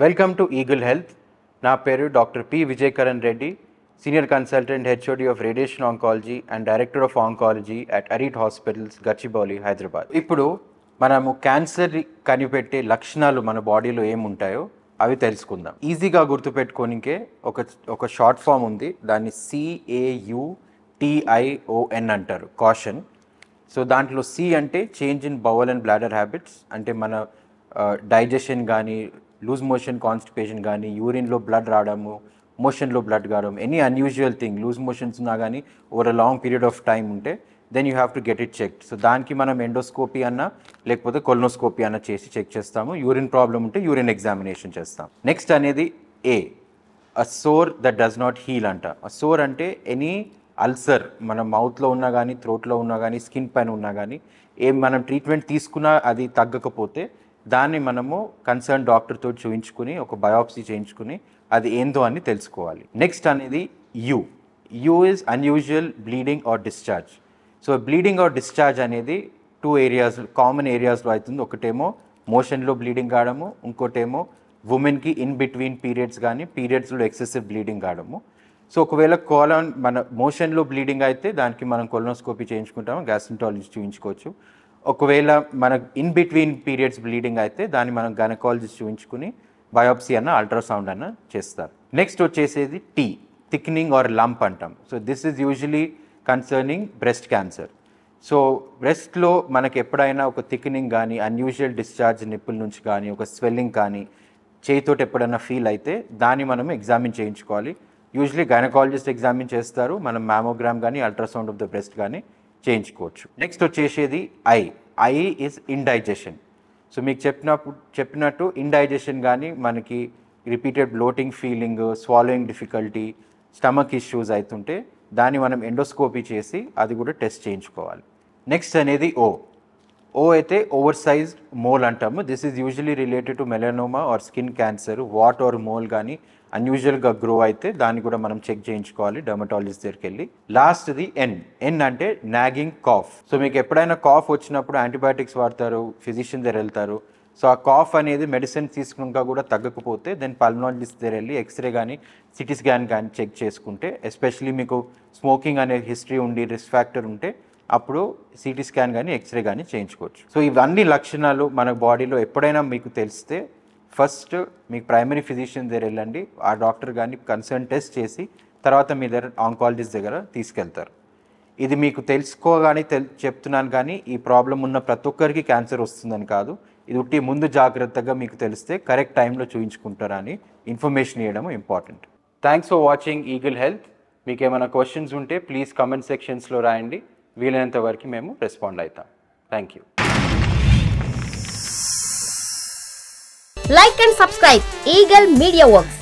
Welcome to eagle health. నా పేరు doctor P Vijayakaran Reddy, senior consultant HOD of radiation oncology and director of oncology at Arete hospitals, Gachibowli, Hyderabad. ఇప్పుడు మనము cancer కనిపెట్టే లక్షణాలు మన బాడీలో ఏముంటాయో అవి తెలుసుకుందాం. ఈజీగా గుర్తుపెట్టుకోనికే ఒక షార్ట్ ఫామ్ ఉంది, దాన్ని CAUTION అంటారు, కాషన్. సో దాంట్లో C అంటే change in bowl and bladder habits, అంటే మన డైజెషన్ కానీ, లూజ్ మోషన్, కాన్స్టిపేషన్ కానీ, యూరిన్లో బ్లడ్ రావడము, మోషన్లో బ్లడ్ కావడం, any unusual thing, loose motions ఉన్నా కానీ over a long period of time ఉంటే then you have to get it checked. So దానికి మనం ఎండోస్కోపీ అన్నా లేకపోతే కొలనోస్కోపీ అన్నా చేసి చెక్ చేస్తాము. యూరిన్ ప్రాబ్లం ఉంటే యూరిన్ ఎగ్జామినేషన్ చేస్తాం. నెక్స్ట్ అనేది A, a sore that does not heal అంట. అ సోర్ అంటే ఎనీ అల్సర్, మన మౌత్లో ఉన్నా కానీ, థ్రోట్లో ఉన్నా కానీ, స్కిన్ పైన ఉన్నా కానీ, మనం ట్రీట్మెంట్ తీసుకున్నా అది తగ్గకపోతే దాన్ని మనము కన్సర్న్ డాక్టర్తో చూయించుకుని ఒక బయాప్సీ చేయించుకుని అది ఏందో అని తెలుసుకోవాలి. నెక్స్ట్ అనేది you is unusual bleeding are discharge. So bleeding are discharge అనేది 2 ఏరియాస్, కామన్ ఏరియాస్లో అవుతుంది. ఒకటేమో మోషన్లో బ్లీడింగ్ కావడము, ఇంకోటేమో ఉమెన్కి ఇన్ బిట్వీన్ పీరియడ్స్ కానీ పీరియడ్స్లో ఎక్సెసివ్ బ్లీడింగ్ కావడము. సో ఒకవేళ మన మోషన్లో బ్లీడింగ్ అయితే దానికి మనం కొలనోస్కోపీ చేయించుకుంటాము, గ్యాస్ట్రాంటాలజిస్ట్ చూయించుకోవచ్చు. ఒకవేళ మనకు ఇన్ బిట్వీన్ పీరియడ్స్ బ్లీడింగ్ అయితే దాన్ని మనం గైనకాలజిస్ట్ చూయించుకుని బయాప్సీ అన్న అల్ట్రాసౌండ్ అన్న చేస్తారు. నెక్స్ట్ వచ్చేసేది T, థిక్నింగ్ ఆర్ లంప్ అంటాం. So this is usually concerning breast cancer. So బ్రెస్ట్లో మనకి ఎప్పుడైనా ఒక థిక్నింగ్ కానీ, అన్యూజువల్ డిశ్చార్జ్ నిప్పుల నుంచి కానీ, ఒక స్వెల్లింగ్ కానీ చేయితోటి ఎప్పుడైనా ఫీల్ అయితే దాన్ని మనం ఎగ్జామిన్ చేయించుకోవాలి. యూజువలీ గైనకాలజిస్ట్ ఎగ్జామిన్ చేస్తారు, మనం మ్యామోగ్రామ్ కానీ అల్ట్రాసౌండ్ ఆఫ్ ద బ్రెస్ట్ కానీ చేయించుకోవచ్చు. నెక్స్ట్ వచ్చేసేది ఐ ఈజ్ ఇండైజెషన్. సో మీకు చెప్పినట్టు ఇండైజెషన్ కానీ, మనకి repeated bloating feeling, swallowing difficulty, stomach issues అవుతుంటే దాన్ని మనం ఎండోస్కోపీ చేసి అది కూడా టెస్ట్ చేయించుకోవాలి. నెక్స్ట్ అనేది ఓ అయితే ఓవర్ సైజ్డ్ మోల్ అంటాము. This is usually related to melanoma or skin cancer. What are mole కానీ అన్యూజువల్గా గ్రో అయితే దాన్ని కూడా మనం చెక్ చేయించుకోవాలి డర్మటాలజిస్ట్ దగ్గరికి వెళ్ళి. లాస్ట్ది ఎన్ అంటే నాగింగ్ కాఫ్. సో మీకు ఎప్పుడైనా కాఫ్ వచ్చినప్పుడు యాంటీబయాటిక్స్ వాడతారు, ఫిజిషియన్ దగ్గర వెళ్తారు. సో ఆ కాఫ్ అనేది మెడిసిన్ తీసుకున్నాక కూడా తగ్గకపోతే దెన్ పల్మనాలజిస్ట్ దగ్గర వెళ్ళి ఎక్స్రే కానీ సిటీ స్కాన్ కానీ చెక్ చేసుకుంటే, ఎస్పెషలీ మీకు స్మోకింగ్ అనే హిస్టరీ ఉండి రిస్క్ ఫ్యాక్టర్ ఉంటే అప్పుడు సిటీ స్కాన్ కానీ ఎక్స్రే కానీ చేయించుకోవచ్చు. సో ఇవన్నీ లక్షణాలు మన బాడీలో ఎప్పుడైనా మీకు తెలిస్తే ఫస్ట్ మీకు ప్రైమరీ ఫిజిషియన్ దగ్గర వెళ్ళండి. ఆ డాక్టర్ కానీ కన్సర్న్ టెస్ట్ చేసి తర్వాత మీ దగ్గర ఆంకాలజిస్ట్ దగ్గర తీసుకెళ్తారు. ఇది మీకు తెలుసుకోగానే చెప్తున్నాను, కానీ ఈ ప్రాబ్లం ఉన్న ప్రతి ఒక్కరికి క్యాన్సర్ వస్తుందని కాదు. ఇది ఉట్టి ముందు జాగ్రత్తగా మీకు తెలిస్తే కరెక్ట్ టైంలో చూయించుకుంటారని ఇన్ఫర్మేషన్ ఇవ్వడం important. Thanks for watching eagle health. మీకు ఏమైనా క్వశ్చన్స్ ఉంటే ప్లీజ్ కమెంట్ సెక్షన్స్లో రాయండి, వీలైనంత వరకు మేము రెస్పాండ్ అవుతాం. Thank you. Like and subscribe Eagle Media Works.